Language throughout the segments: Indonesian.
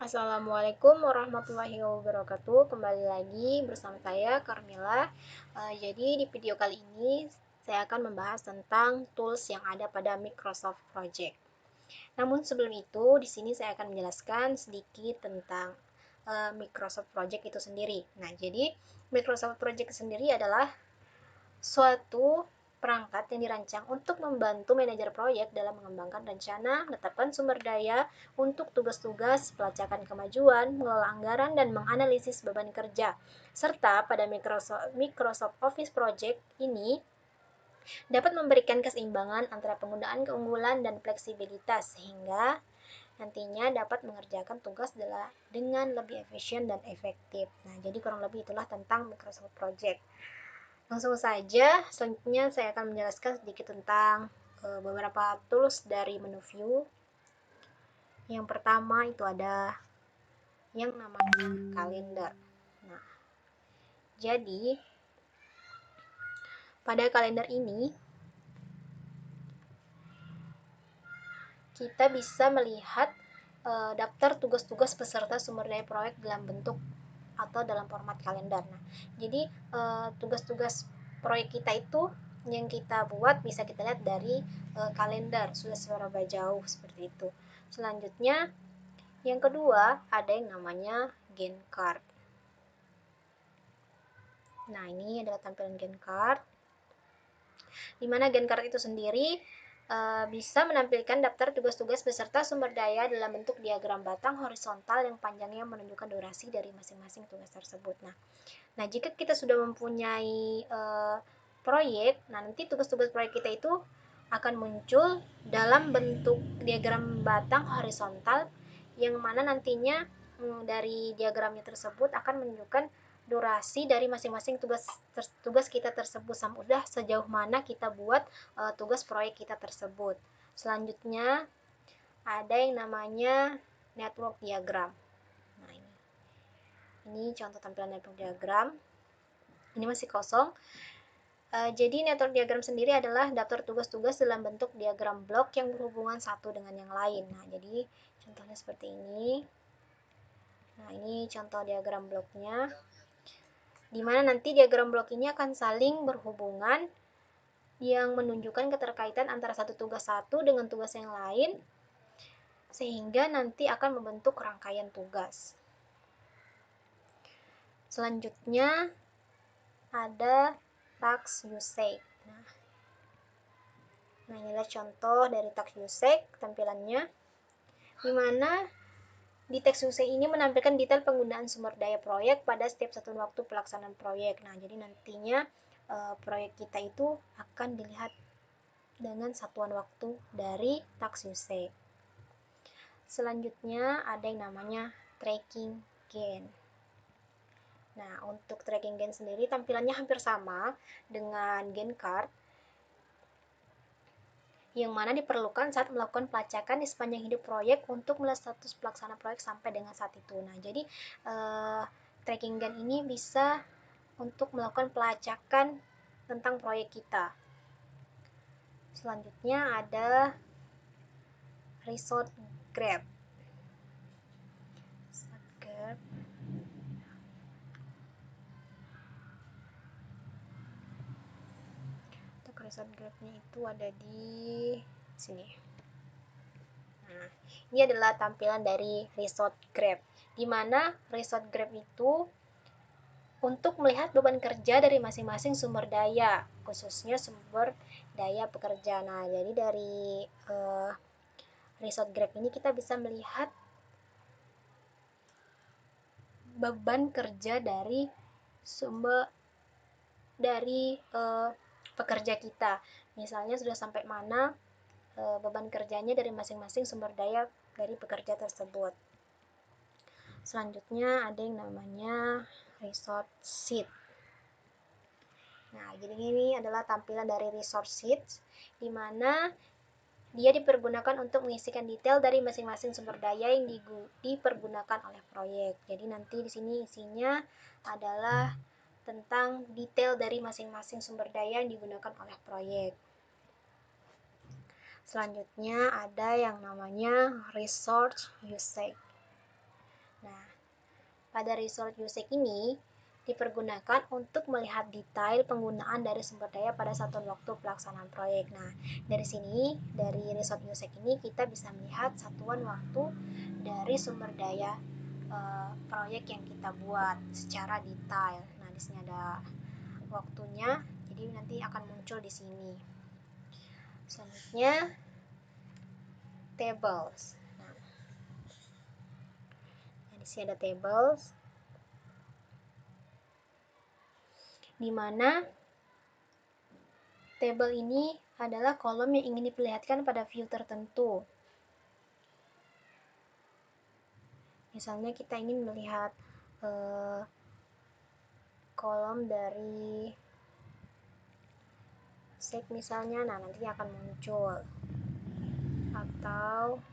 Assalamualaikum warahmatullahi wabarakatuh. Kembali lagi bersama saya Carmila. Jadi di video kali ini saya akan membahas tentang tools yang ada pada Microsoft Project. Namun sebelum itu, di sini saya akan menjelaskan sedikit tentang Microsoft Project itu sendiri. Nah, jadi Microsoft Project sendiri adalah suatu perangkat yang dirancang untuk membantu manajer proyek dalam mengembangkan rencana, menetapkan sumber daya untuk tugas-tugas, pelacakan kemajuan, mengelola anggaran, dan menganalisis beban kerja. Serta pada Microsoft Office Project ini dapat memberikan keseimbangan antara penggunaan keunggulan dan fleksibilitas sehingga nantinya dapat mengerjakan tugas dengan lebih efisien dan efektif. Nah, jadi kurang lebih itulah tentang Microsoft Project. Langsung saja, selanjutnya saya akan menjelaskan sedikit tentang beberapa tools dari menu view. Yang pertama itu ada yang namanya kalender. Nah, jadi pada kalender ini kita bisa melihat daftar tugas-tugas peserta sumber daya proyek dalam bentuk atau dalam format kalender. Nah, jadi tugas-tugas proyek kita itu yang kita buat bisa kita lihat dari kalender, sudah seberapa jauh seperti itu. Selanjutnya, yang kedua ada yang namanya Gantt chart. Nah, ini adalah tampilan Gantt chart. Di mana Gantt chart itu sendiri bisa menampilkan daftar tugas-tugas beserta sumber daya dalam bentuk diagram batang horizontal yang panjangnya menunjukkan durasi dari masing-masing tugas tersebut. Nah, jika kita sudah mempunyai proyek, nanti tugas-tugas proyek kita itu akan muncul dalam bentuk diagram batang horizontal yang mana nantinya dari diagramnya tersebut akan menunjukkan durasi dari masing-masing tugas kita tersebut udah sejauh mana kita buat tugas proyek kita tersebut. Selanjutnya ada yang namanya network diagram. Nah, ini contoh tampilan network diagram. Ini masih kosong. Jadi network diagram sendiri adalah daftar tugas-tugas dalam bentuk diagram blok yang berhubungan satu dengan yang lain. Nah, jadi contohnya seperti ini. Nah, ini contoh diagram bloknya. Di mana nanti diagram blok ini akan saling berhubungan yang menunjukkan keterkaitan antara satu tugas satu dengan tugas yang lain sehingga nanti akan membentuk rangkaian tugas. Selanjutnya ada task usage. Nah, inilah contoh dari task usage tampilannya, di mana di task usage ini menampilkan detail penggunaan sumber daya proyek pada setiap satu waktu pelaksanaan proyek. Nah, jadi nantinya proyek kita itu akan dilihat dengan satuan waktu dari task usage. Selanjutnya ada yang namanya tracking gain. Nah, untuk tracking gain sendiri tampilannya hampir sama dengan Gantt chart, yang mana diperlukan saat melakukan pelacakan di sepanjang hidup proyek untuk melihat status pelaksana proyek sampai dengan saat itu. Nah, jadi tracking gain ini bisa untuk melakukan pelacakan tentang proyek kita. Selanjutnya ada resource grab. Untuk resource grab-nya itu ada di sini. Nah, ini adalah tampilan dari resource grab, di mana resource grab itu untuk melihat beban kerja dari masing-masing sumber daya, khususnya sumber daya pekerja. Nah, jadi dari resource grab ini kita bisa melihat beban kerja dari pekerja kita. Misalnya sudah sampai mana beban kerjanya dari masing-masing sumber daya dari pekerja tersebut. Selanjutnya ada yang namanya resource sheet. Nah, jadi ini adalah tampilan dari resource sheet, di mana dia dipergunakan untuk mengisikan detail dari masing-masing sumber daya yang dipergunakan oleh proyek. Jadi nanti di sini isinya adalah tentang detail dari masing-masing sumber daya yang digunakan oleh proyek. Selanjutnya ada yang namanya resource usage. Nah, pada result usage ini dipergunakan untuk melihat detail penggunaan dari sumber daya pada satuan waktu pelaksanaan proyek. Nah, dari sini, dari result usage ini kita bisa melihat satuan waktu dari sumber daya proyek yang kita buat secara detail. Nah, di sini ada waktunya, jadi nanti akan muncul di sini. Selanjutnya, tables. Nah, di sini ada tables, di mana tabel ini adalah kolom yang ingin diperlihatkan pada view tertentu. Misalnya kita ingin melihat kolom dari sec misalnya, nah nanti akan muncul. Atau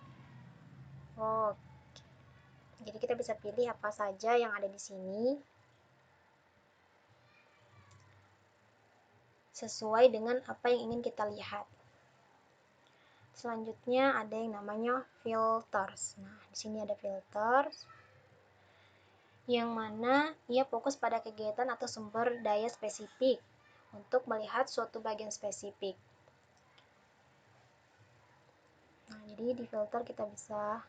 jadi kita bisa pilih apa saja yang ada di sini sesuai dengan apa yang ingin kita lihat. Selanjutnya ada yang namanya filters. Nah, di sini ada filters yang mana ia fokus pada kegiatan atau sumber daya spesifik untuk melihat suatu bagian spesifik. Nah, jadi di filter kita bisa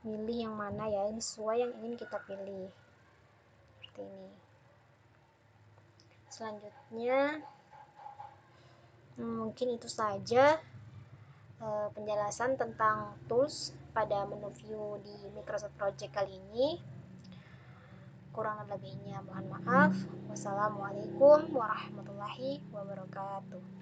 pilih yang mana ya, sesuai yang ingin kita pilih. Seperti ini. Selanjutnya, mungkin itu saja penjelasan tentang tools pada menu view di Microsoft Project kali ini. Kurang lebihnya mohon maaf. Wassalamualaikum warahmatullahi wabarakatuh.